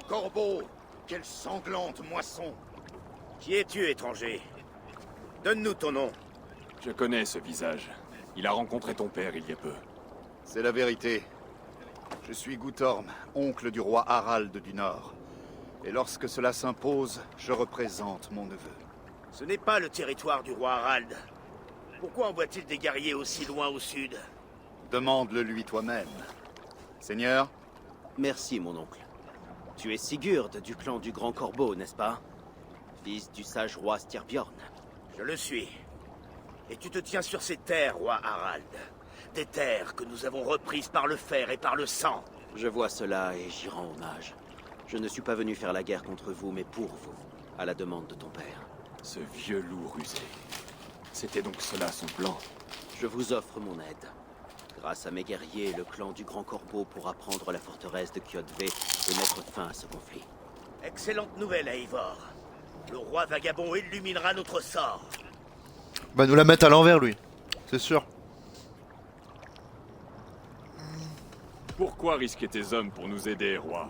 corbeau! Quelle sanglante moisson! Qui es-tu, étranger? Donne-nous ton nom. Je connais ce visage. Il a rencontré ton père il y a peu. C'est la vérité. Je suis Guthorm, oncle du roi Harald du Nord. Et lorsque cela s'impose, je représente mon neveu. Ce n'est pas le territoire du roi Harald. Pourquoi envoie-t-il des guerriers aussi loin au sud? Demande-le lui toi-même. Seigneur? Merci, mon oncle. Tu es Sigurd du clan du Grand Corbeau, n'est-ce pas? Fils du sage roi Styrbjorn. Je le suis. Et tu te tiens sur ces terres, roi Harald. Des terres que nous avons reprises par le fer et par le sang. Je vois cela et j'y rends hommage. Je ne suis pas venu faire la guerre contre vous, mais pour vous, à la demande de ton père. Ce vieux loup rusé. C'était donc cela son plan. Je vous offre mon aide. Grâce à mes guerriers, le clan du Grand Corbeau pourra prendre la forteresse de Kjodve et mettre fin à ce conflit. Excellente nouvelle, Eivor. Le roi vagabond illuminera notre sort. Bah nous la mettre à l'envers lui, c'est sûr. Pourquoi risquer tes hommes pour nous aider, roi?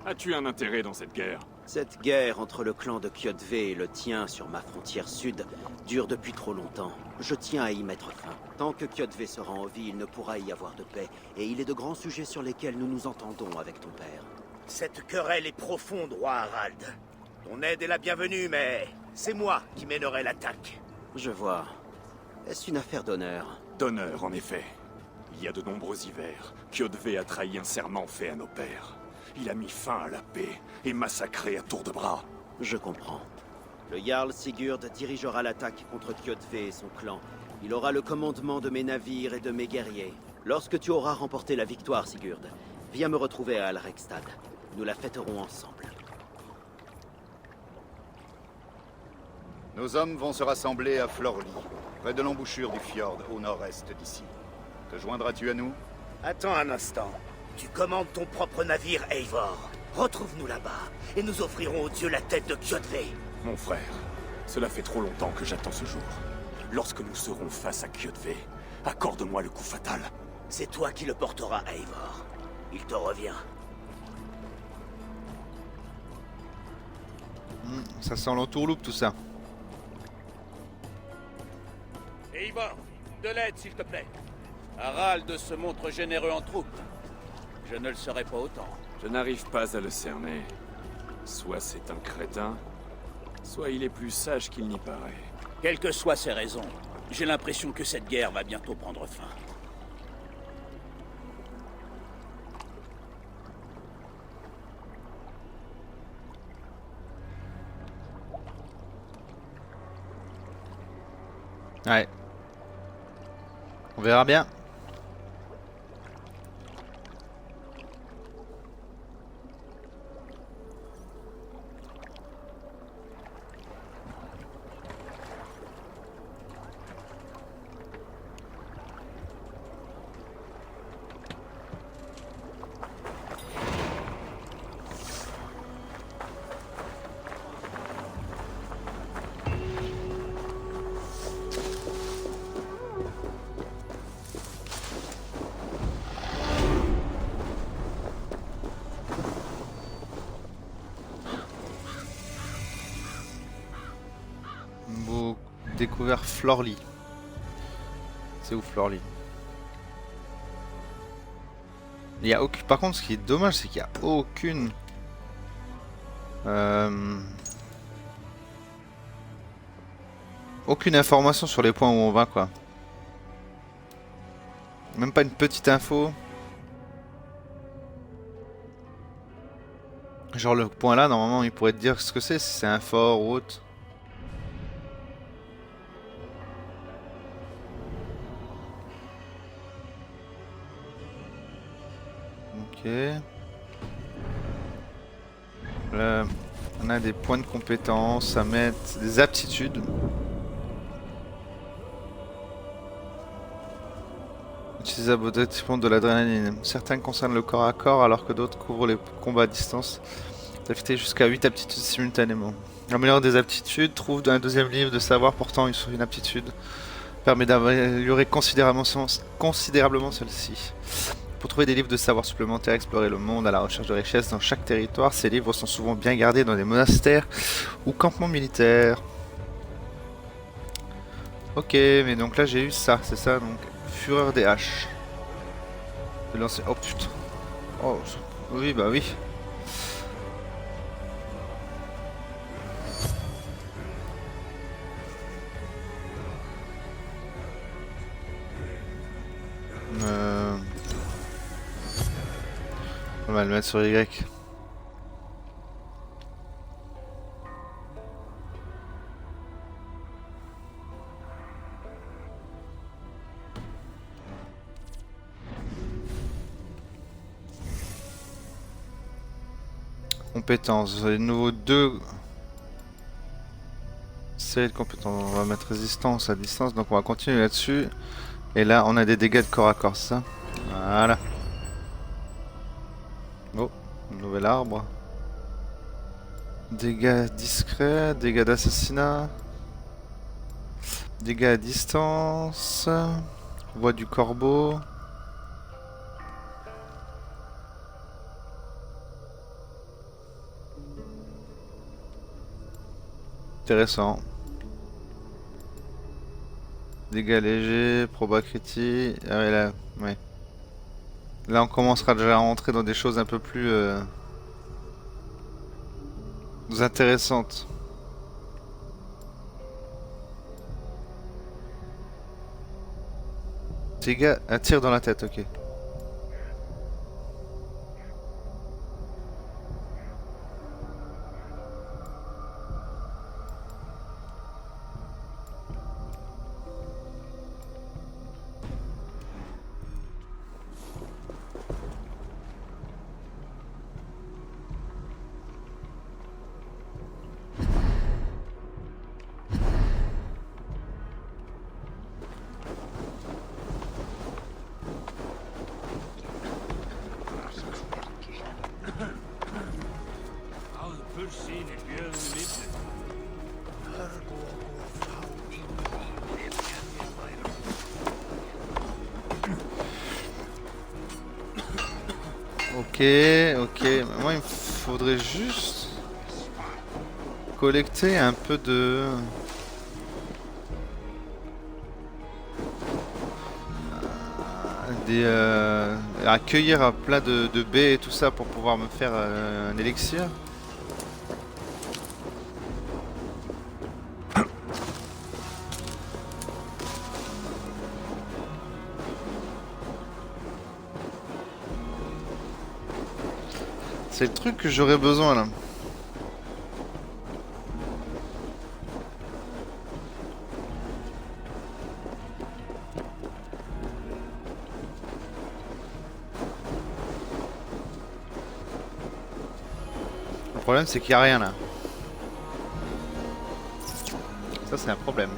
As-tu un intérêt dans cette guerre? Cette guerre entre le clan de Kjodve et le tien sur ma frontière sud dure depuis trop longtemps. Je tiens à y mettre fin. Tant que Kjodve sera en vie, il ne pourra y avoir de paix. Et il est de grands sujets sur lesquels nous nous entendons avec ton père. Cette querelle est profonde, roi Harald. Ton aide est la bienvenue, mais c'est moi qui mènerai l'attaque. Je vois. Est-ce une affaire d'honneur? D'honneur, en effet. Il y a de nombreux hivers, Kjodve a trahi un serment fait à nos pères. Il a mis fin à la paix et massacré à tour de bras. Je comprends. Le Jarl Sigurd dirigera l'attaque contre Kjodve et son clan. Il aura le commandement de mes navires et de mes guerriers. Lorsque tu auras remporté la victoire, Sigurd, viens me retrouver à Alrekstad. Nous la fêterons ensemble. Nos hommes vont se rassembler à Florli, près de l'embouchure du fjord au nord-est d'ici. Te joindras-tu à nous? Attends un instant. Tu commandes ton propre navire, Eivor. Retrouve-nous là-bas, et nous offrirons aux dieux la tête de Kjodve. Mon frère, cela fait trop longtemps que j'attends ce jour. Lorsque nous serons face à Kjodve, accorde-moi le coup fatal. C'est toi qui le porteras, Eivor. Il te revient. Ça sent l'entourloupe tout ça. Eivor, de l'aide s'il te plaît. Harald se montre généreux en troupes. Je ne le serai pas autant. Je n'arrive pas à le cerner. Soit c'est un crétin, soit il est plus sage qu'il n'y paraît. Quelles que soient ses raisons, j'ai l'impression que cette guerre va bientôt prendre fin. Ouais. On verra bien. Vous découvert Florli. C'est où Florli? Il y a aucune... Par contre, ce qui est dommage, c'est qu'il n'y a aucune... Aucune information sur les points où on va, quoi. Même pas une petite info. Genre le point là, normalement, il pourrait te dire ce que c'est, si c'est un fort ou autre. Ok. Là, on a des points de compétence à mettre, des aptitudes. Utiliser automatiquement de l'adrénaline. Certains concernent le corps à corps alors que d'autres couvrent les combats à distance. D'affecter jusqu'à 8 aptitudes simultanément. Améliorer des aptitudes, trouve dans un deuxième livre de savoir portant une aptitude. Permet d'améliorer considérablement celle-ci. Pour trouver des livres de savoir supplémentaires, explorer le monde à la recherche de richesses dans chaque territoire, ces livres sont souvent bien gardés dans des monastères ou campements militaires. Ok, mais donc là j'ai eu ça, c'est ça, donc Fureur des haches. Je vais lancer... Oh putain. Oh, oui, bah oui. On va le mettre sur Y. Compétences, les nouveaux 2 séries de compétences. On va mettre résistance à distance, donc on va continuer là-dessus. Et là, on a des dégâts de corps à corps, ça. Voilà. Oh, nouvel arbre. Dégâts discrets, dégâts d'assassinat. Dégâts à distance. Voix du corbeau. Intéressant. Dégâts légers, proba critique. Ah ouais, là, ouais. Là, on commencera déjà à rentrer dans des choses un peu plus intéressantes. Dégâts à tir dans la tête, ok. Ok, ok. Moi, il me faudrait juste collecter un peu de... accueillir plein de baies et tout ça pour pouvoir me faire un élixir. C'est le truc que j'aurais besoin là. Le problème c'est qu'il n'y a rien là. Ça c'est un problème.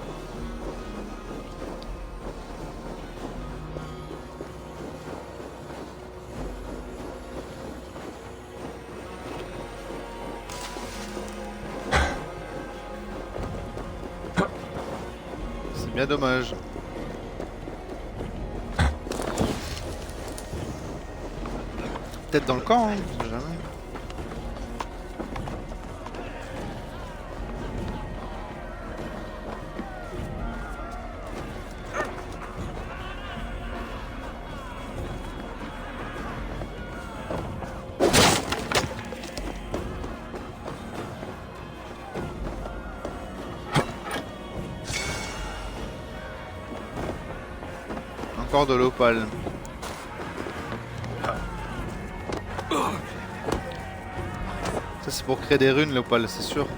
C'est bien dommage. Peut-être dans le camp, hein, on sait jamais. Encore de l'opale. Ça c'est pour créer des runes l'opale, c'est sûr. De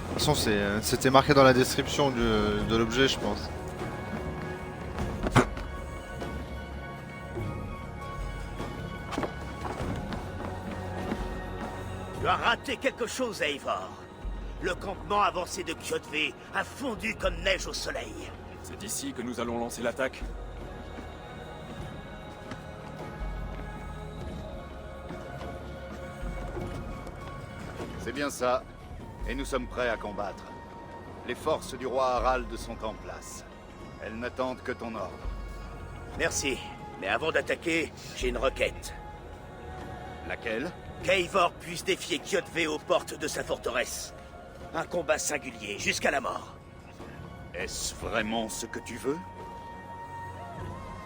toute façon c'était marqué dans la description de l'objet je pense. Tu as raté quelque chose, Eivor. Le campement avancé de Kjotve a fondu comme neige au soleil. C'est ici que nous allons lancer l'attaque. C'est bien ça. Et nous sommes prêts à combattre. Les forces du roi Harald sont en place. Elles n'attendent que ton ordre. Merci. Mais avant d'attaquer, j'ai une requête. Laquelle? qu'Eivor puisse défier Kjotve aux portes de sa forteresse. Un combat singulier, jusqu'à la mort. Est-ce vraiment ce que tu veux?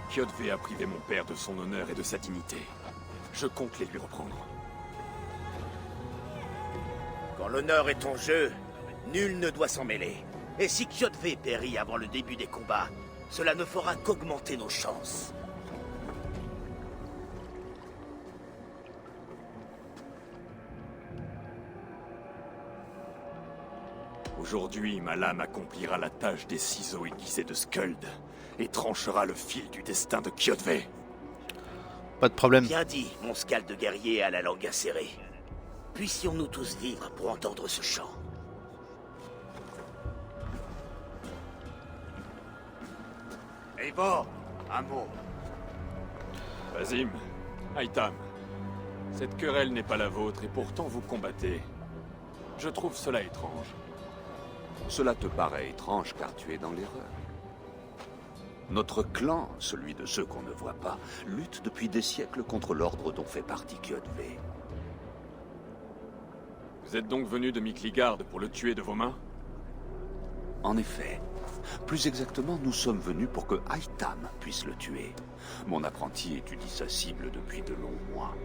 Kjotve a privé mon père de son honneur et de sa dignité. Je compte les lui reprendre. Quand l'honneur est en jeu, nul ne doit s'en mêler. Et si Kjotve périt avant le début des combats, cela ne fera qu'augmenter nos chances. Aujourd'hui, ma lame accomplira la tâche des ciseaux aiguisés de Skuld et tranchera le fil du destin de Kjotve. Pas de problème. Bien dit, mon scalde de guerrier à la langue acérée. Puissions-nous tous vivre pour entendre ce chant. Eivor, un mot. Basim, Aitam, cette querelle n'est pas la vôtre et pourtant vous combattez. Je trouve cela étrange. Cela te paraît étrange car tu es dans l'erreur. Notre clan, celui de ceux qu'on ne voit pas, lutte depuis des siècles contre l'ordre dont fait partie Kjotve. Vous êtes donc venu de Mikligard pour le tuer de vos mains? En effet. Plus exactement, nous sommes venus pour que Aitam puisse le tuer. Mon apprenti étudie sa cible depuis de longs mois.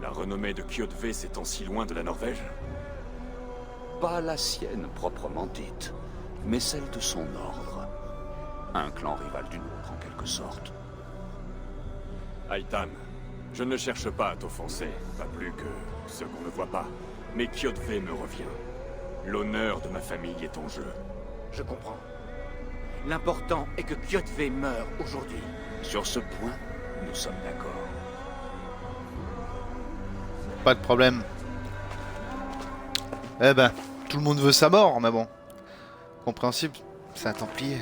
La renommée de Kjotve s'étend si loin de la Norvège? Pas la sienne proprement dite, mais celle de son ordre. Un clan rival du nôtre en quelque sorte. Aitam, je ne cherche pas à t'offenser, pas plus que ce qu'on ne voit pas. Mais Kjotve me revient. L'honneur de ma famille est en jeu. Je comprends. L'important est que Kjotve meure aujourd'hui. Sur ce point, nous sommes d'accord. Pas de problème. Eh ben, tout le monde veut sa mort, mais bon. Compréhensible, c'est un Templier.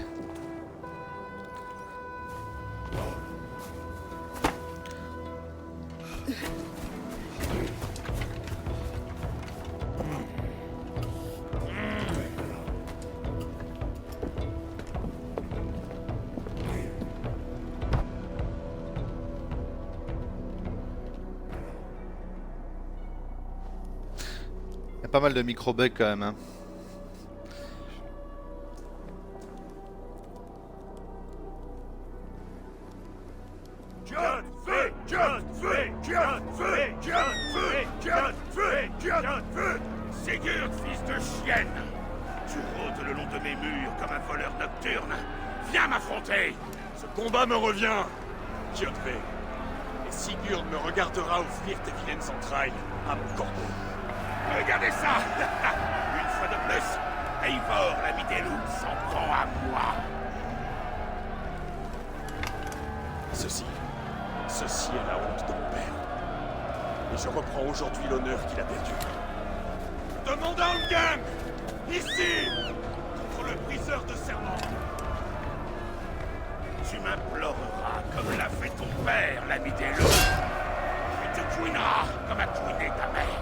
Il y a pas mal de micro-bugs quand même, hein. Sigurd, fils de chienne! Tu rôdes le long de mes murs comme un voleur nocturne. Viens m'affronter! Ce combat me revient, Kjotve. Et Sigurd me regardera offrir tes vilaines entrailles à mon corbeau. Regardez ça! Une fois de plus, Eivor, l'ami des loups, s'en prend à moi. Ceci est la honte de mon père. Et je reprends aujourd'hui l'honneur qu'il a perdu. Demande à Ulfgang! Ici! Contre le briseur de serment. Tu m'imploreras comme l'a fait ton père, l'ami des loups. Et tu couineras comme a couiné ta mère.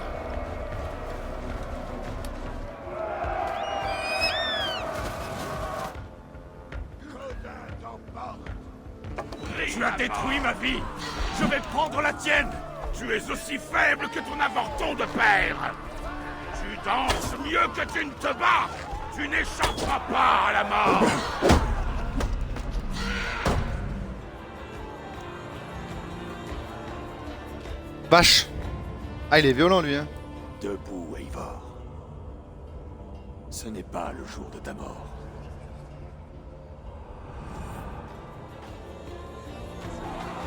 Tu as détruit ma vie! Je vais prendre la tienne! Tu es aussi faible que ton avorton de père. Tu danses mieux que tu ne te bats. Tu n'échapperas pas à la mort. Vache! Ah, il est violent lui, hein. Debout, Eivor. Ce n'est pas le jour de ta mort.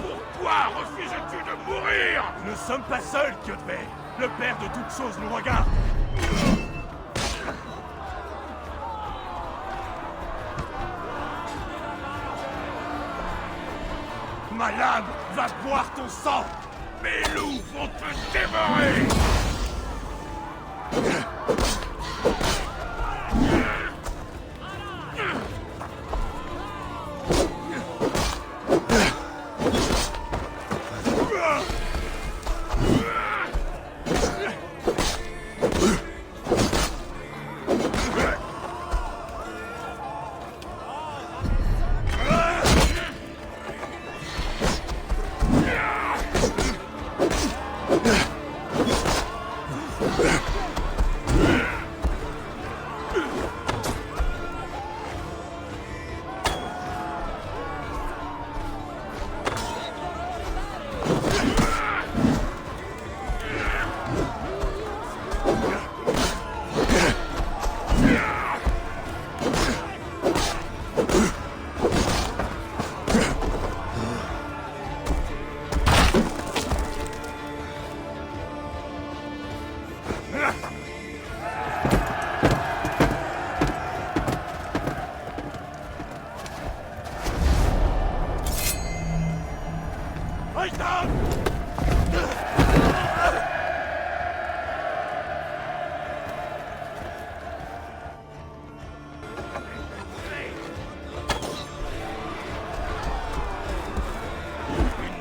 Pourquoi refuses-tu de mourir? Nous ne sommes pas seuls, Kjotve. Le Père de toutes choses nous regarde. Ma lame va boire ton sang. Mes loups vont te dévorer.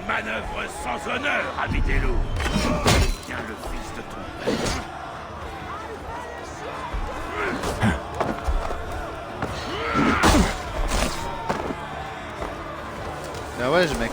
Manœuvre sans honneur, ami des loups. Tiens le fils de ton père. Ah ouais, mec.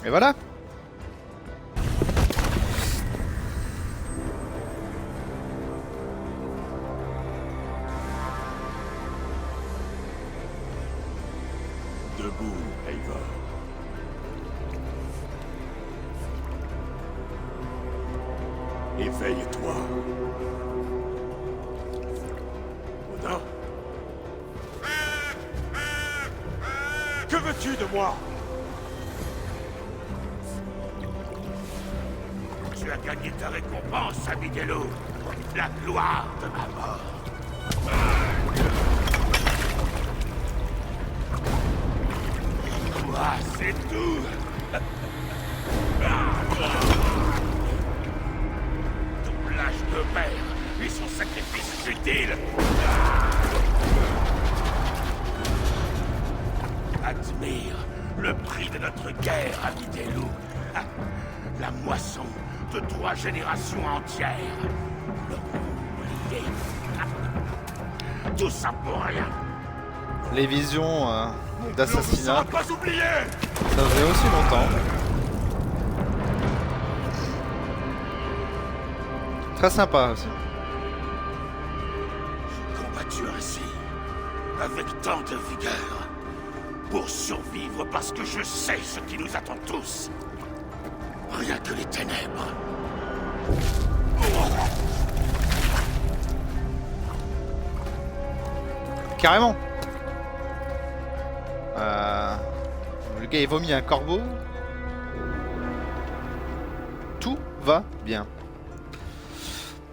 Et voilà. Debout, Eivor. Éveille-toi. Odin? Que veux-tu de moi? Tu as gagné ta récompense, ami des loups. La gloire de ma mort. Moi, c'est tout. Ton lâche de père et son sacrifice futile. Admire le prix de notre guerre, ami des loups. La moisson de 3 générations entières. Le oublié. Tout ça pour rien. Les visions d'assassinat, Pas oublié. ça faisait aussi longtemps. Très sympa aussi. J'ai combattu ainsi, avec tant de vigueur, pour survivre parce que je sais ce qui nous attend tous. Rien que les ténèbres. Carrément. Le gars il vomit un corbeau. Tout va bien.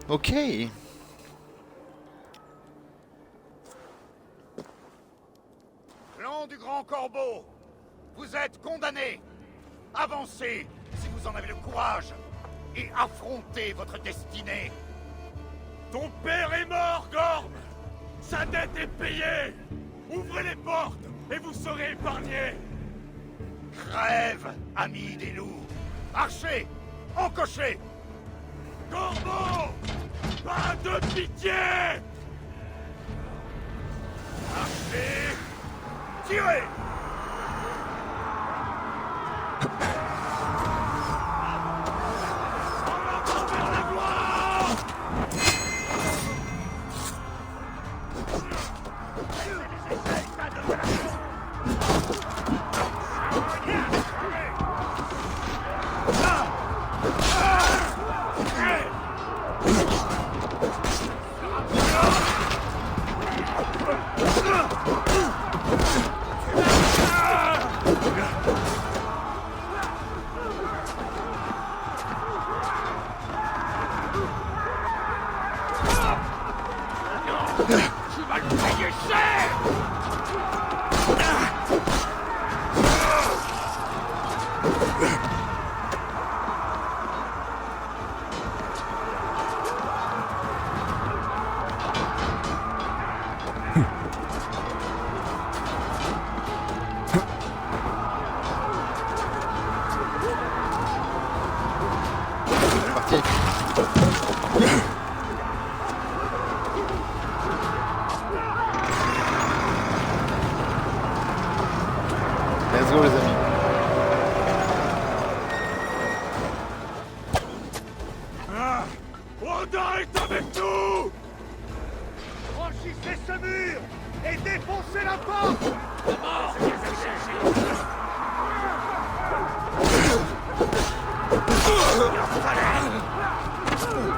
Ok. Clan du Grand Corbeau, vous êtes condamnés. Avancez si vous en avez le courage et affrontez votre destinée. Ton père est mort, Gorm. Sa dette est payée. Ouvrez les portes et vous serez épargnés. Crève, amis des loups. Archers, encochez. Corbeau, pas de pitié. Archers, tirez. Tu vas le payer cher! Let's go les amis. Odin est avec nous! Franchissez ce mur et défoncez la porte!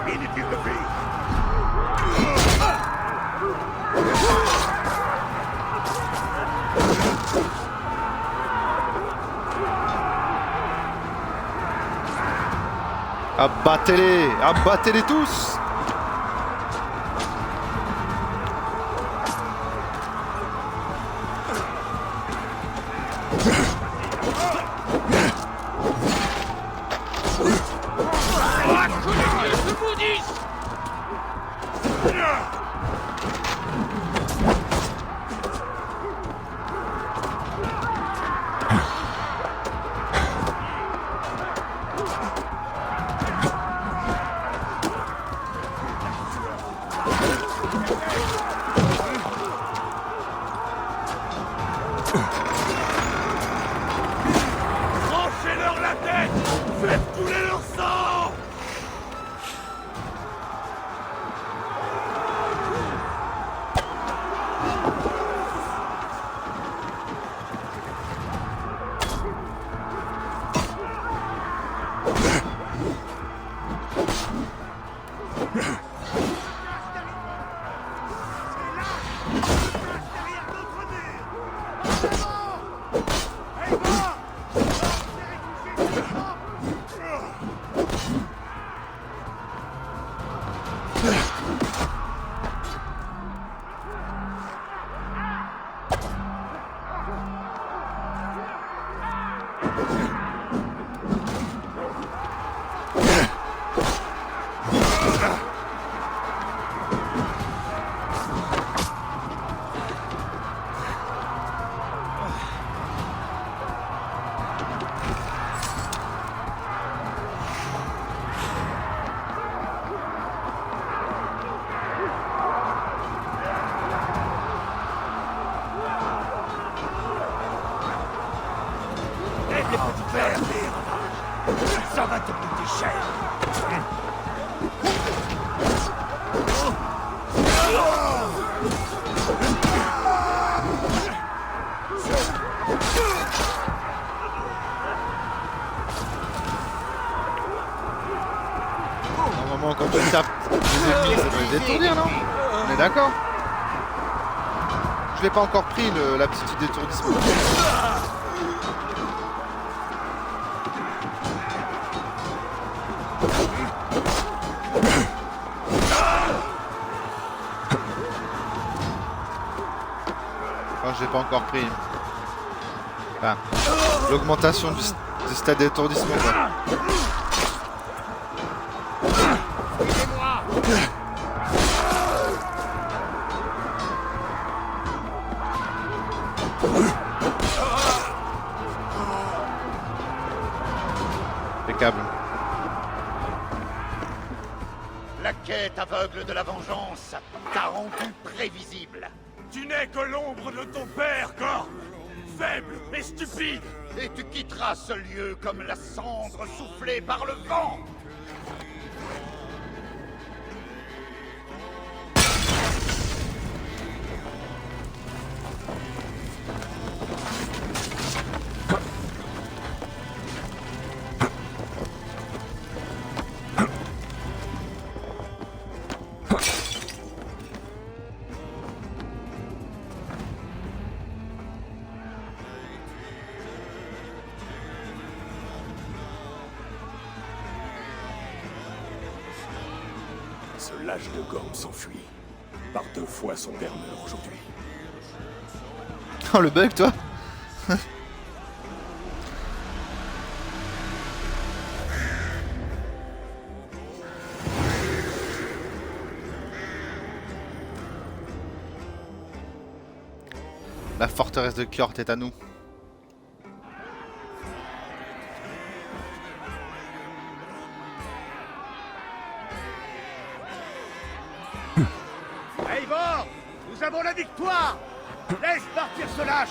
Inutile de fuir! Abattez-les! Abattez-les tous! Tranchez-leur la tête! Faites couler leur sang! Ça va te coûter cher! Normalement quand tu tapes les ennemis ça doit les détourner non? On est d'accord? Je l'ai pas encore pris l'aptitude d'étourdissement. Enfin, je l'ai pas encore pris. Enfin, l'augmentation du stade d'étourdissement quoi. Impeccable. La quête aveugle de la vengeance t'a rendu prévisible. Tu n'es que l'ombre de ton père, Corp! Faible et stupide! Et tu quitteras ce lieu comme la cendre soufflée par le vent. Ce lâche de Gorm s'enfuit. Par 2 fois son père meurt aujourd'hui. Oh le bug toi. La forteresse de Kjort est à nous. Eivor, nous avons la victoire. Laisse partir ce lâche.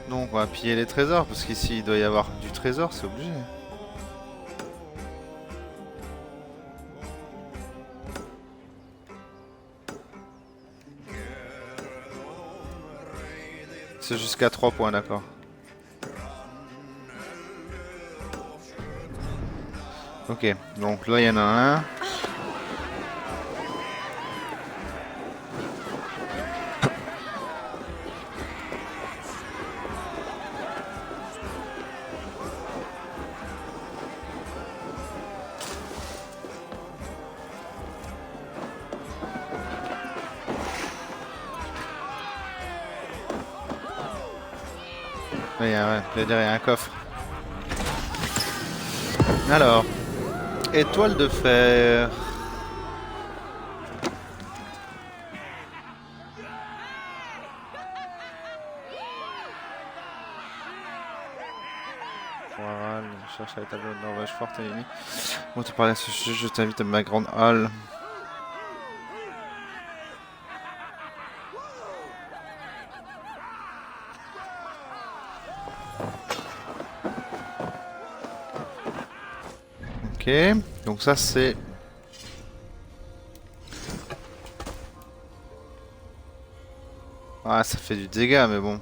Donc on va piller les trésors parce qu'ici il doit y avoir du trésor, c'est obligé. C'est jusqu'à 3 points, d'accord. Ok, donc là il y en a un. Il y a derrière un coffre. Alors, étoile de fer. Voilà, cherche à l'établir de Norvège forte et unie. Bon, tu parles à ce sujet, je t'invite à ma grande halle. Ok, donc ça c'est... Ah, ça fait du dégât, mais bon.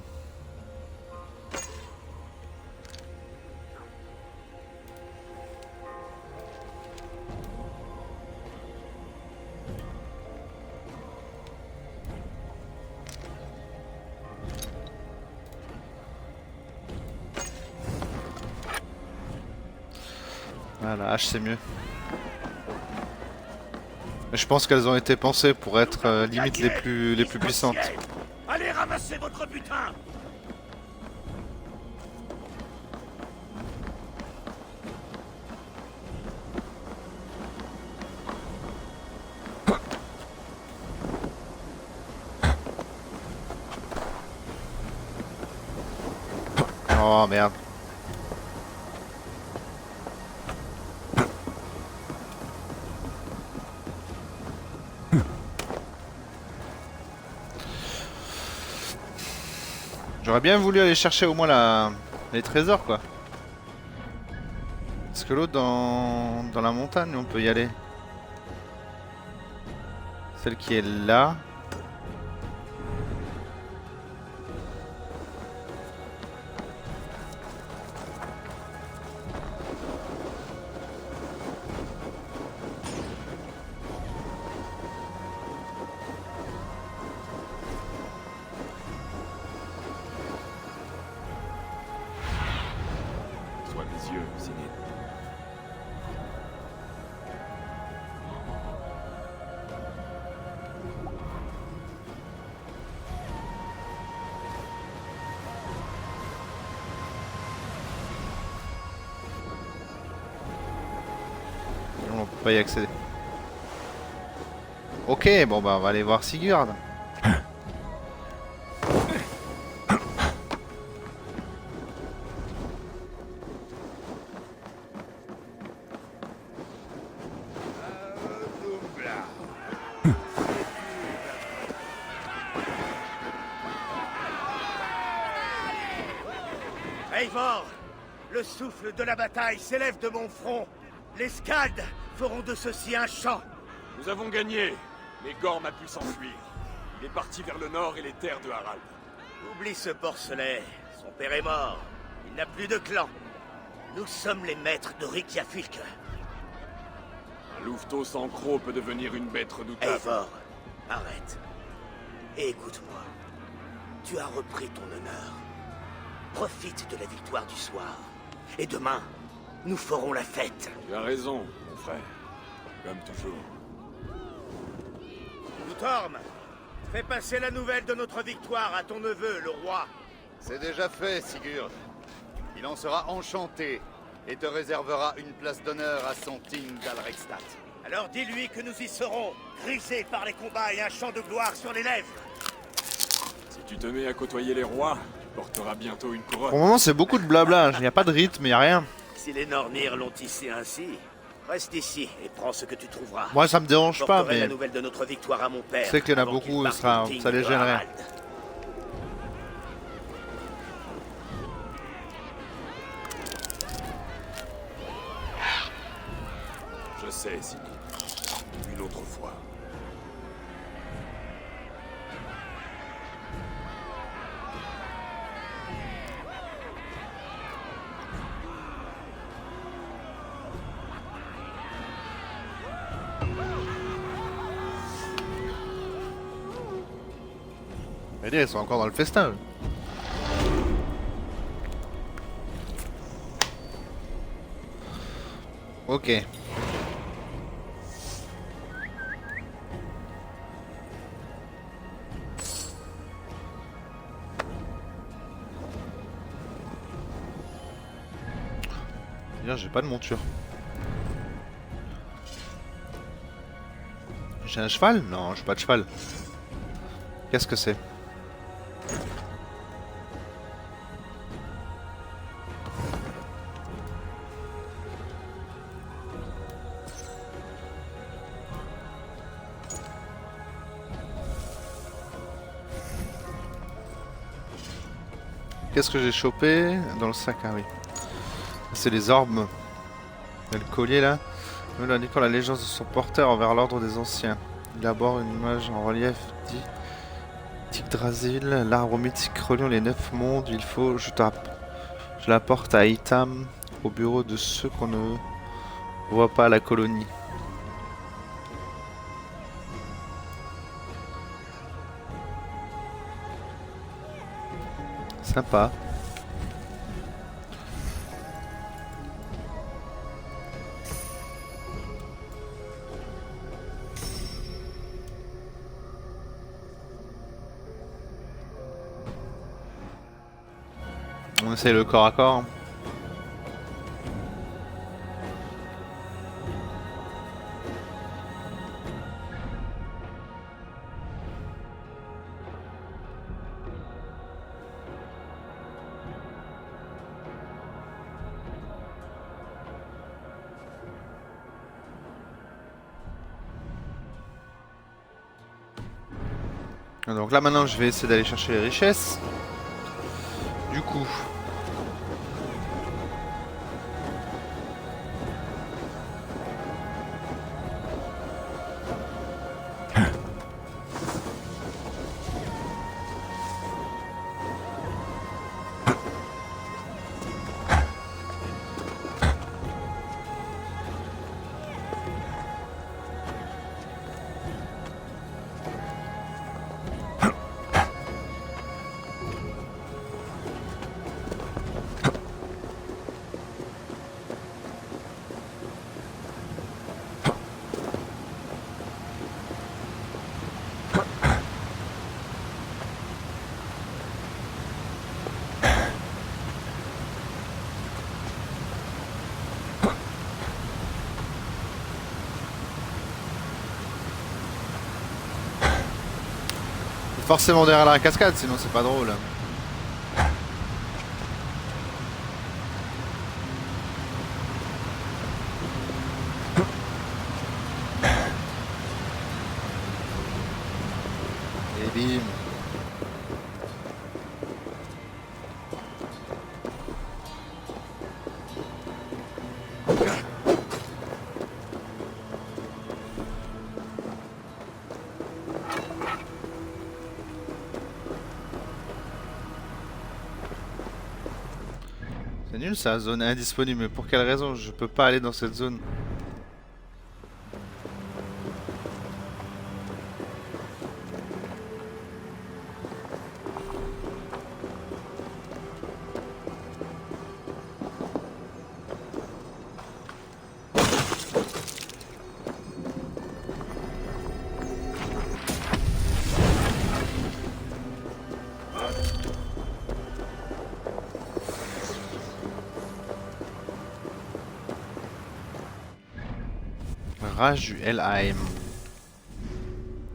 Ah, la hache c'est mieux. Mais je pense qu'elles ont été pensées pour être limite les plus puissantes. Allez ramasser votre butin. Oh merde. J'aurais bien voulu aller chercher au moins les trésors quoi. Parce que l'autre dans la montagne on peut y aller. Celle qui est là. Sois mes yeux, Zinid. On peut pas y accéder. Ok, bon bah on va aller voir Sigurd. Eivor, le souffle de la bataille s'élève de mon front. Les Scalds feront de ceci un champ. Nous avons gagné, mais Gorm a pu s'enfuir. Il est parti vers le nord et les terres de Harald. Oublie ce porcelet. Son père est mort. Il n'a plus de clan. Nous sommes les maîtres de Reykjavik. Un louveteau sans croc peut devenir une bête redoutable. Eivor, arrête. Et écoute-moi. Tu as repris ton honneur. Profite de la victoire du soir. Et demain, nous ferons la fête. Tu as raison, mon frère. Comme toujours. Guthorm, fais passer la nouvelle de notre victoire à ton neveu, le roi. C'est déjà fait, Sigurd. Il en sera enchanté et te réservera une place d'honneur à son Ting d'Alrekstadt. Alors dis-lui que nous y serons, grisés par les combats et un chant de gloire sur les lèvres. Si tu te mets à côtoyer les rois, tu porteras bientôt une Pour couronne. le moment, c'est beaucoup de blabla. Il n'y a pas de rythme, il n'y a rien. Si les Nornir l'ont tissé ainsi, reste ici et prends ce que tu trouveras. Moi, ça me dérange Je pas, porterai la mais nouvelle de notre victoire à mon père. je sais qu'il y en a avant qu'il beaucoup, parte ça au Ting les de gênerait. Harald. Je sais, Sigurd. Une autre fois. regardez, ils sont encore dans le festin. Eux. Ok. J'ai pas de monture. J'ai un cheval? Non, j'ai pas de cheval. Qu'est-ce que c'est? Qu'est-ce que j'ai chopé dans le sac? Ah oui. C'est les orbes. Il y a le collier là. Nous indiquant l'allégeance de son porteur envers l'ordre des anciens. Il aborde une image en relief dit Yggdrasil, l'arbre mythique reliant les 9 mondes. Il faut, je l'apporte à Itam, au bureau de ceux qu'on ne voit pas à la colonie. Sympa. On essaye le corps à corps. Donc là maintenant je vais essayer d'aller chercher les richesses. Du coup... Forcément derrière la cascade, sinon c'est pas drôle. Et bim. C'est nul ça, zone indisponible, mais pour quelle raison? Je peux pas aller dans cette zone. Rage du Helheim.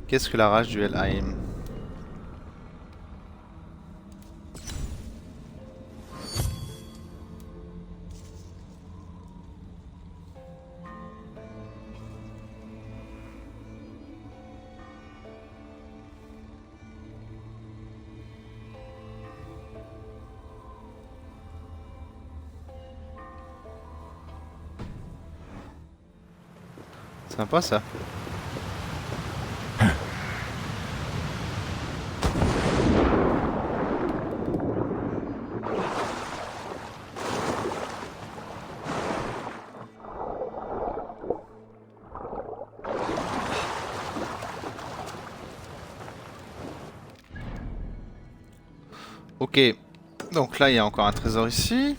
Qu'est-ce que la rage du Helheim? Sympa ça. Ok, donc là il y a encore un trésor ici.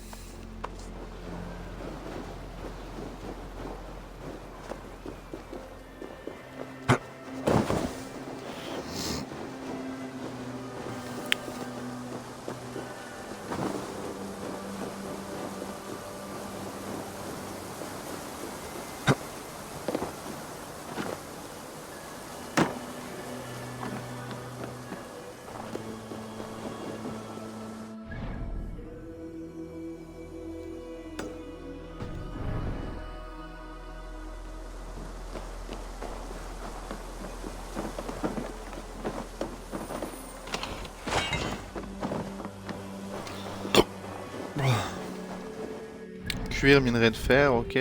Cuir, minerai de fer, ok.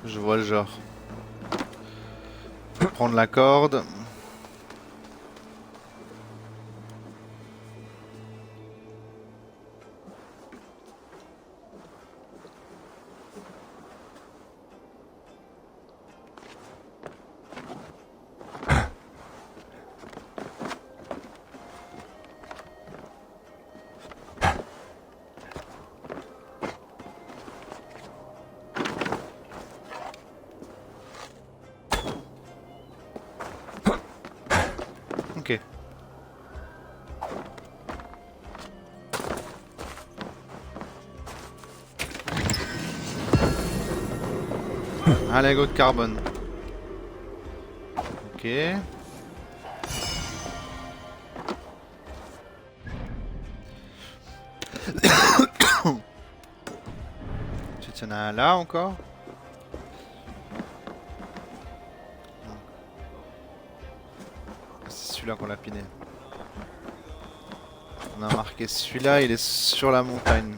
Je vois le genre. Faut prendre la corde. Ok. Un lingot de carbone. Ok. Tu en as un là encore. C'est celui-là qu'on a piné. On a marqué celui-là, il est sur la montagne.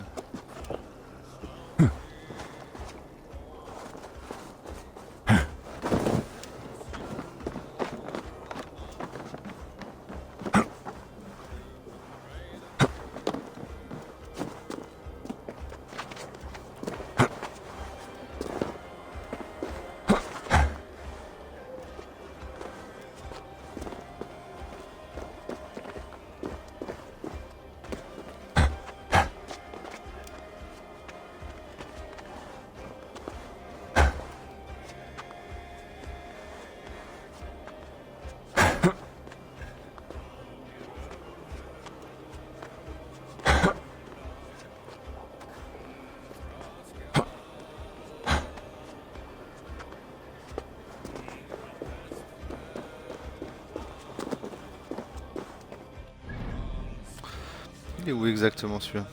Il est où exactement celui-là?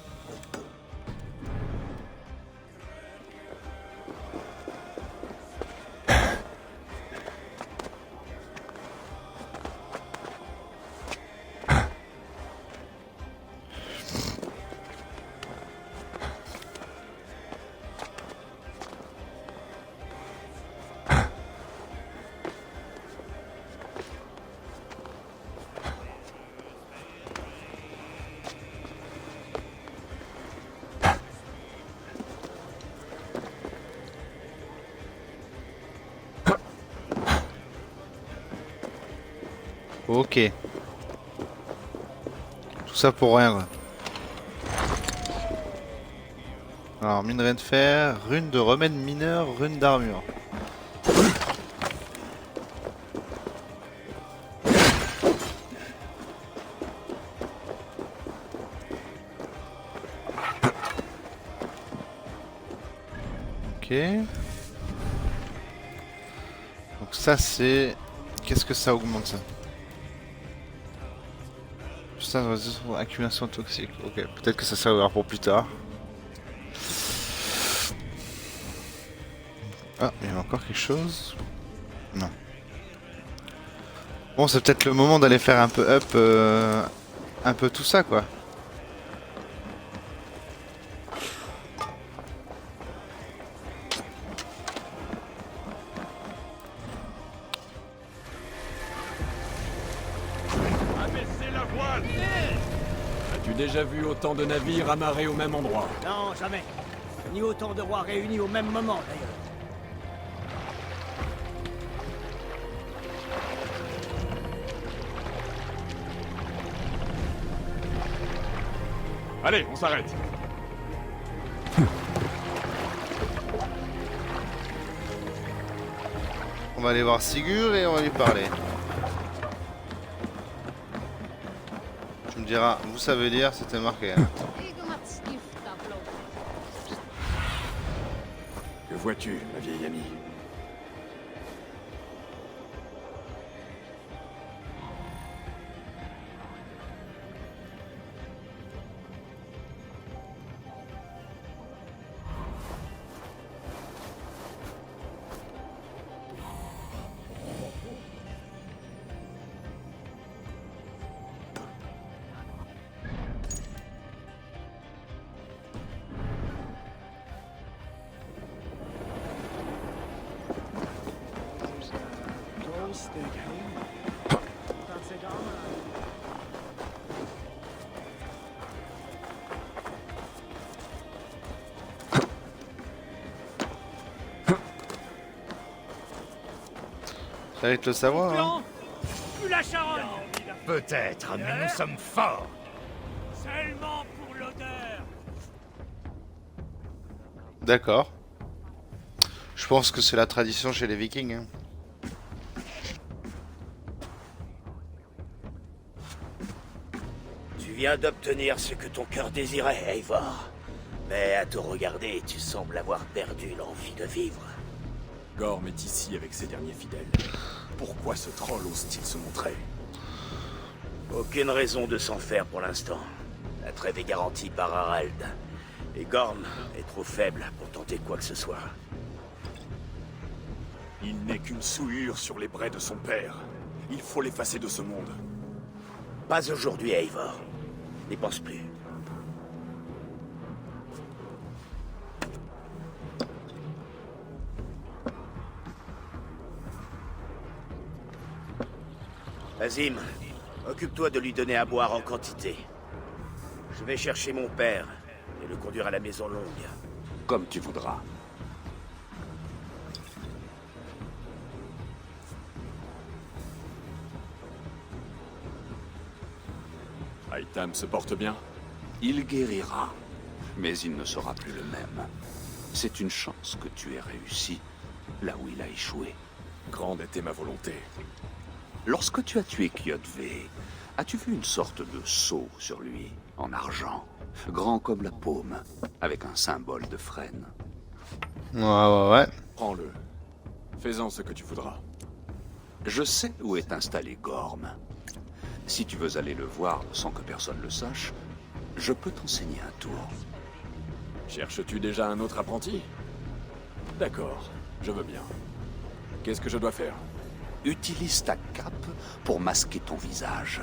Ok. Tout ça pour rien, quoi. Alors, minerai de fer, rune de remède mineur, rune d'armure. Ok. Donc ça c'est... Qu'est-ce que ça augmente ça? Putain, accumulation toxique. Ok, peut-être que ça servira pour plus tard. Ah, il y a encore quelque chose? Non. Bon, c'est peut-être le moment d'aller faire un peu up, un peu tout ça, quoi. Abaissez la voile! As-tu déjà vu autant de navires amarrés au même endroit? Non, jamais. Ni autant de rois réunis au même moment, d'ailleurs. Allez, on s'arrête. On va aller voir Sigurd et on va lui parler. Tu me diras, vous savez lire, c'était marqué. Hein. Que vois-tu, ma vieille amie? Fallait te le savoir, hein. Plus la charogne! Peut-être, mais nous sommes forts. Seulement pour l'odeur! D'accord. Je pense que c'est la tradition chez les Vikings. Hein. Tu viens d'obtenir ce que ton cœur désirait, Eivor. Mais à te regarder, tu sembles avoir perdu l'envie de vivre. Gorm est ici avec ses derniers fidèles. Pourquoi ce troll ose-t-il se montrer? Aucune raison de s'en faire pour l'instant. La trêve est garantie par Harald. Et Gorm est trop faible pour tenter quoi que ce soit. Il n'est qu'une souillure sur les brais de son père. Il faut l'effacer de ce monde. Pas aujourd'hui, Eivor. N'y pense plus. Azim, occupe-toi de lui donner à boire en quantité. Je vais chercher mon père et le conduire à la maison longue. Comme tu voudras. Aitam se porte bien? Il guérira, mais il ne sera plus le même. C'est une chance que tu aies réussi là où il a échoué. Grande était ma volonté. Lorsque tu as tué Kjotve, as-tu vu une sorte de sceau sur lui, en argent, grand comme la paume, avec un symbole de frêne? Ouais. Prends-le. Fais-en ce que tu voudras. Je sais où est installé Gorm. Si tu veux aller le voir sans que personne le sache, je peux t'enseigner un tour. Cherches-tu déjà un autre apprenti? D'accord, je veux bien. Qu'est-ce que je dois faire? Utilise ta cape pour masquer ton visage.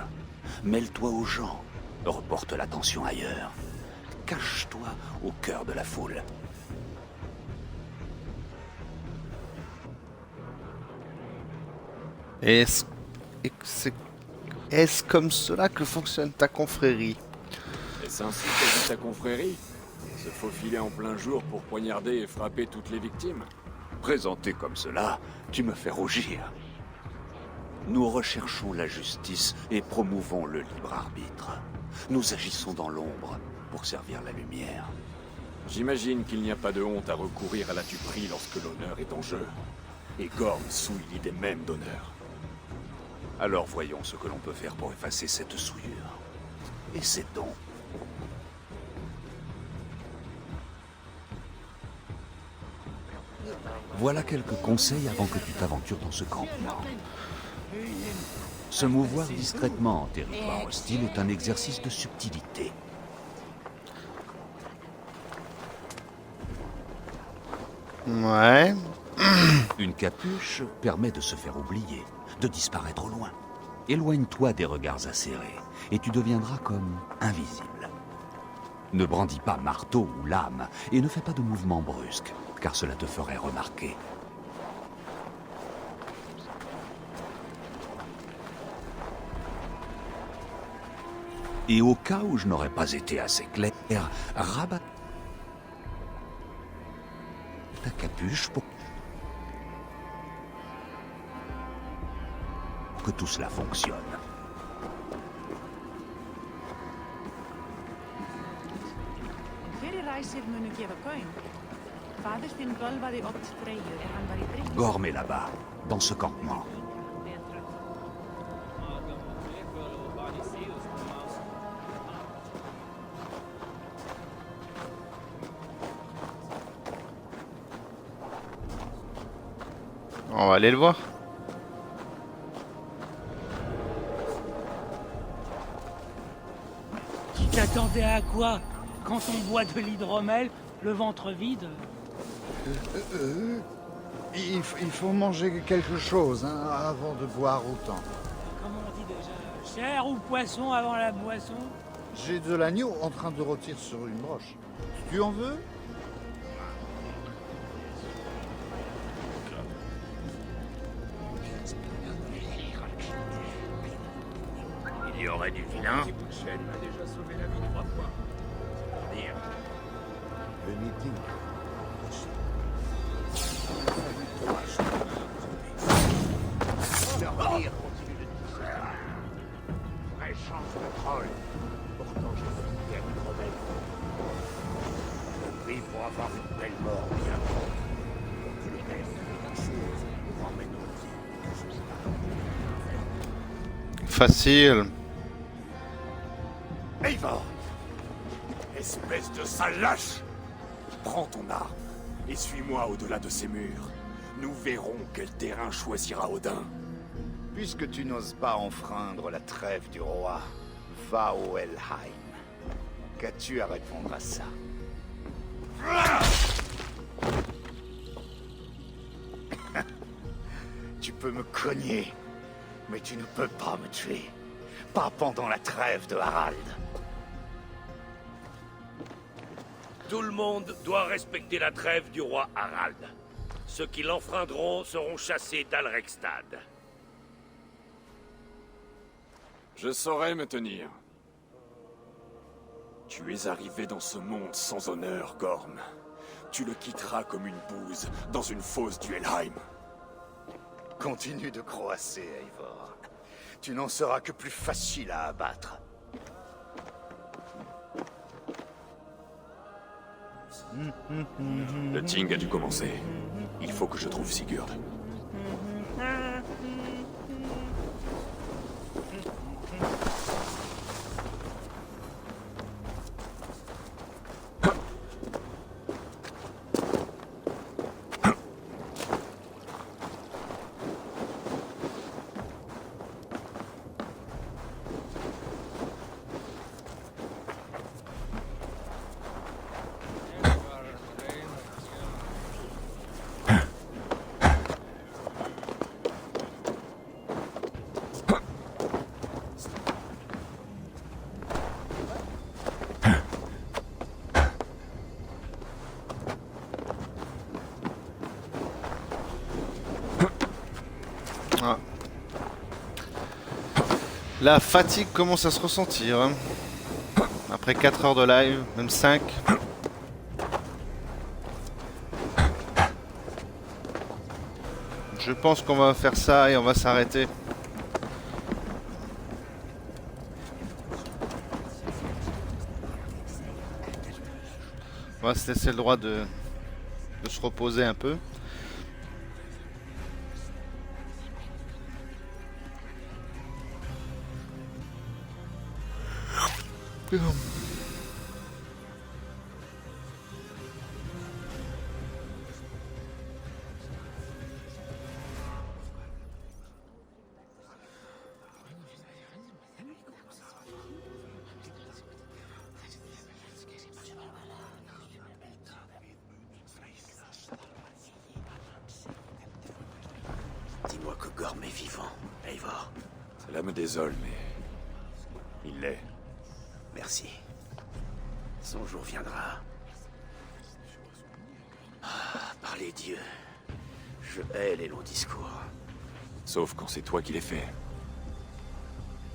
Mêle-toi aux gens. Reporte l'attention ailleurs. Cache-toi au cœur de la foule. Est-ce comme cela que fonctionne ta confrérie? Est-ce ainsi que dit ta confrérie? Se faufiler en plein jour pour poignarder et frapper toutes les victimes? Présenté comme cela, tu me fais rougir. Nous recherchons la justice et promouvons le libre arbitre. Nous agissons dans l'ombre pour servir la lumière. J'imagine qu'il n'y a pas de honte à recourir à la tuerie lorsque l'honneur est en jeu. Et Gorm souille l'idée même d'honneur. Alors voyons ce que l'on peut faire pour effacer cette souillure. Et c'est donc. Voilà quelques conseils avant que tu t'aventures dans ce campement. Se mouvoir discrètement en territoire hostile est un exercice de subtilité. Ouais. Une capuche permet de se faire oublier, de disparaître au loin. Éloigne-toi des regards acérés, et tu deviendras comme invisible. Ne brandis pas marteau ou lame, et ne fais pas de mouvements brusques, car cela te ferait remarquer. Et au cas où je n'aurais pas été assez clair, rabat ta capuche pour que tout cela fonctionne. Gorm est là-bas, dans ce campement. On va aller le voir. Tu t'attendais à quoi? Quand on boit de l'hydromel, le ventre vide? Il faut manger quelque chose hein, avant de boire autant. Comment on dit déjà? Chair ou poisson avant la boisson? J'ai de l'agneau en train de rôtir sur une broche. Tu en veux? Il y aurait du vilain. Le meeting. Vraie chance de troll. Pourtant, j'ai fini à l'hydromel. Je prie pour avoir une belle mort bien prompte. Pour que le reste de la chose nous emmène au Facile. Eivor! Espèce de sale lâche! Prends ton arme et suis-moi au-delà de ces murs. Nous verrons quel terrain choisira Odin. Puisque tu n'oses pas enfreindre la trêve du roi, va au Helheim. Qu'as-tu à répondre à ça? Tu peux me cogner, mais tu ne peux pas me tuer. Pas pendant la trêve de Harald. Tout le monde doit respecter la trêve du roi Harald. Ceux qui l'enfreindront seront chassés d'Alrekstad. Je saurai me tenir. Tu es arrivé dans ce monde sans honneur, Gorm. Tu le quitteras comme une bouse dans une fosse du Helheim. Continue de croasser, Eivor. Tu n'en seras que plus facile à abattre. Le Ting a dû commencer. Il faut que je trouve Sigurd. Ah. La fatigue commence à se ressentir. Hein. Après 4 heures de live, même 5. Je pense qu'on va faire ça et on va s'arrêter. On va se laisser le droit de se reposer un peu. Dis-moi que Gorm est vivant, Eivor. Cela me désole, mais... il l'est. Merci. Son jour viendra. Ah, par les dieux. Je hais les longs discours. Sauf quand c'est toi qui les fais.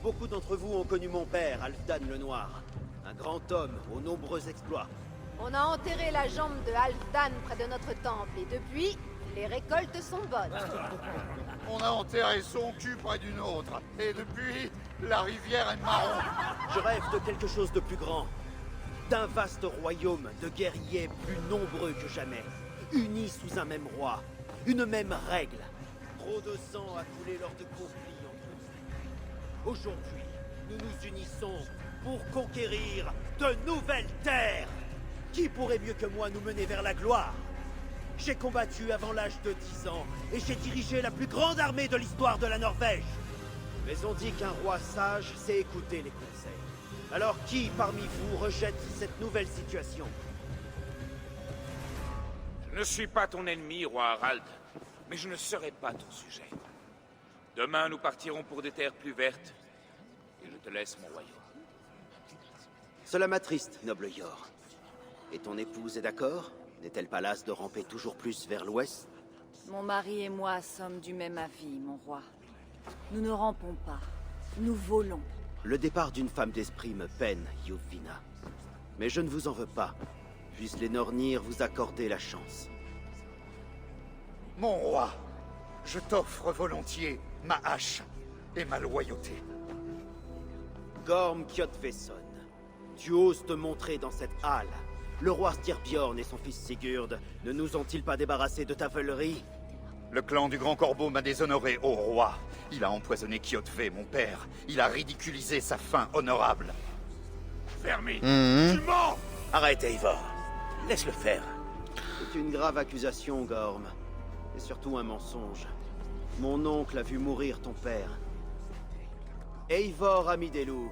Beaucoup d'entre vous ont connu mon père, Halfdan le Noir. Un grand homme aux nombreux exploits. On a enterré la jambe de Halfdan près de notre temple et depuis, les récoltes sont bonnes. On a enterré son cul près d'une autre. Et depuis, la rivière est marron. Je rêve de quelque chose de plus grand. D'un vaste royaume de guerriers plus nombreux que jamais. Unis sous un même roi. Une même règle. Trop de sang a coulé lors de conflits entre nous. Aujourd'hui, nous nous unissons pour conquérir de nouvelles terres. Qui pourrait mieux que moi nous mener vers la gloire? J'ai combattu avant l'âge de 10 ans et j'ai dirigé la plus grande armée de l'histoire de la Norvège. Mais on dit qu'un roi sage sait écouter les conseils. Alors qui parmi vous rejette cette nouvelle situation? Je ne suis pas ton ennemi, roi Harald, mais je ne serai pas ton sujet. Demain, nous partirons pour des terres plus vertes, et je te laisse mon royaume. Cela m'attriste, noble Yor. Et ton épouse est d'accord? N'est-elle pas lasse de ramper toujours plus vers l'ouest? Mon mari et moi sommes du même avis, mon roi. Nous ne rampons pas, nous volons. Le départ d'une femme d'esprit me peine, Yuvina. Mais je ne vous en veux pas. Puissent les Nornir vous accorder la chance. Mon roi, je t'offre volontiers ma hache et ma loyauté. Gorm Kjotveson, tu oses te montrer dans cette halle. Le roi Styrbjorn et son fils Sigurd ne nous ont-ils pas débarrassés de ta veulerie? Le clan du Grand Corbeau m'a déshonoré, ô roi. Il a empoisonné Kjotve, mon père. Il a ridiculisé sa fin honorable. Fermé. Tu mens! Arrête, Eivor. Laisse-le faire. C'est une grave accusation, Gorm. Et surtout un mensonge. Mon oncle a vu mourir ton père. Eivor, ami des loups,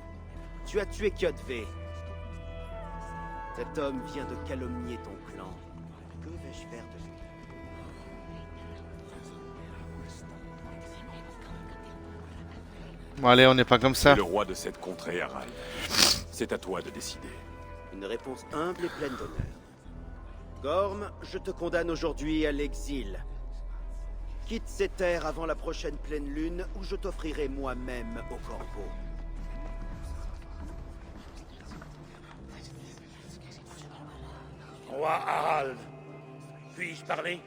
tu as tué Kjotve. Cet homme vient de calomnier ton clan. Que vais-je faire de lui? Bon allez, on n'est pas comme ça. Le roi de cette contrée, Harald. C'est à toi de décider. Une réponse humble et pleine d'honneur. Gorm, je te condamne aujourd'hui à l'exil. Quitte ces terres avant la prochaine pleine lune où je t'offrirai moi-même au corbeau. Roi Harald, puis-je parler?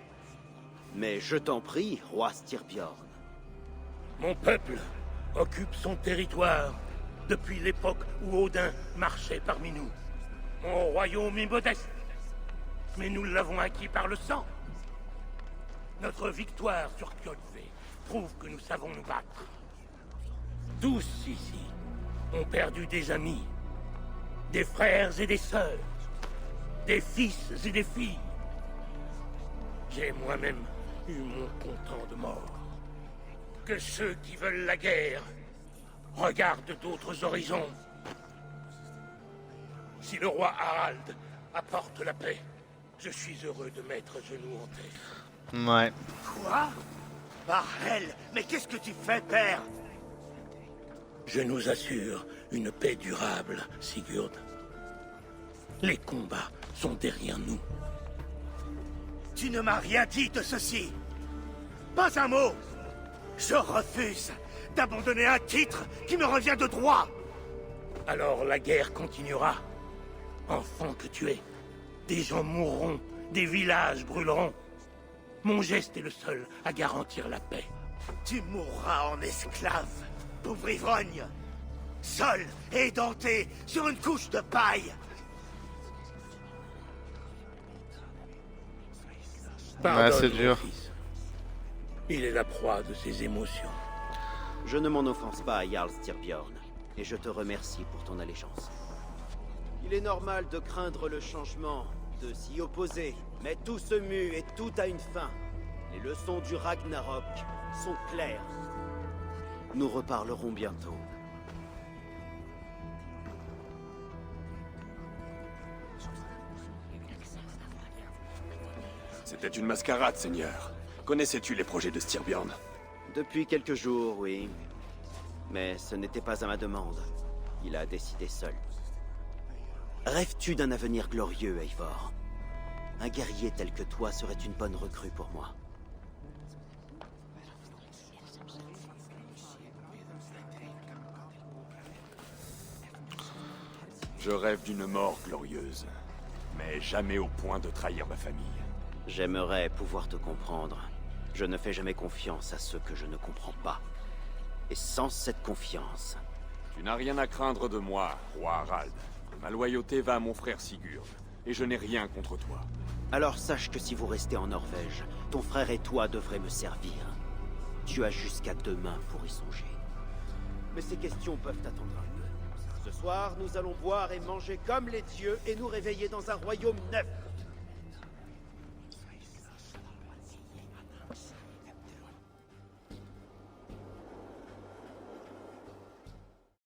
Mais je t'en prie, roi Styrbjorn. Mon peuple occupe son territoire depuis l'époque où Odin marchait parmi nous. Mon royaume est modeste, mais nous l'avons acquis par le sang. Notre victoire sur Kjotve prouve que nous savons nous battre. Tous ici ont perdu des amis, des frères et des sœurs, des fils et des filles. J'ai moi-même eu mon comptant de mort. Que ceux qui veulent la guerre regardent d'autres horizons. Si le roi Harald apporte la paix, je suis heureux de mettre genoux en terre. Ouais. Quoi? Barhel, mais qu'est-ce que tu fais, père? Je nous assure une paix durable, Sigurd. Les combats sont derrière nous. Tu ne m'as rien dit de ceci. Pas un mot. Je refuse d'abandonner un titre qui me revient de droit. Alors la guerre continuera. Enfant que tu es, des gens mourront, des villages brûleront. Mon geste est le seul à garantir la paix. Tu mourras en esclave, pauvre ivrogne. Seul et édenté sur une couche de paille. Pardonne, c'est mon dur. fils. Il est la proie de ses émotions. Je ne m'en offense pas, Jarl Styrbjorn, et je te remercie pour ton allégeance. Il est normal de craindre le changement, de s'y opposer, mais tout se mue et tout a une fin. Les leçons du Ragnarok sont claires. Nous reparlerons bientôt. C'était une mascarade, Seigneur. Connaissais-tu les projets de Styrbjorn? Depuis quelques jours, oui. Mais ce n'était pas à ma demande. Il a décidé seul. Rêves-tu d'un avenir glorieux, Eivor? Un guerrier tel que toi serait une bonne recrue pour moi. Je rêve d'une mort glorieuse, mais jamais au point de trahir ma famille. J'aimerais pouvoir te comprendre. Je ne fais jamais confiance à ceux que je ne comprends pas. Et sans cette confiance... Tu n'as rien à craindre de moi, roi Harald. Ma loyauté va à mon frère Sigurd, et je n'ai rien contre toi. Alors sache que si vous restez en Norvège, ton frère et toi devrez me servir. Tu as jusqu'à demain pour y songer. Mais ces questions peuvent attendre un peu. Ce soir, nous allons boire et manger comme les dieux et nous réveiller dans un royaume neuf.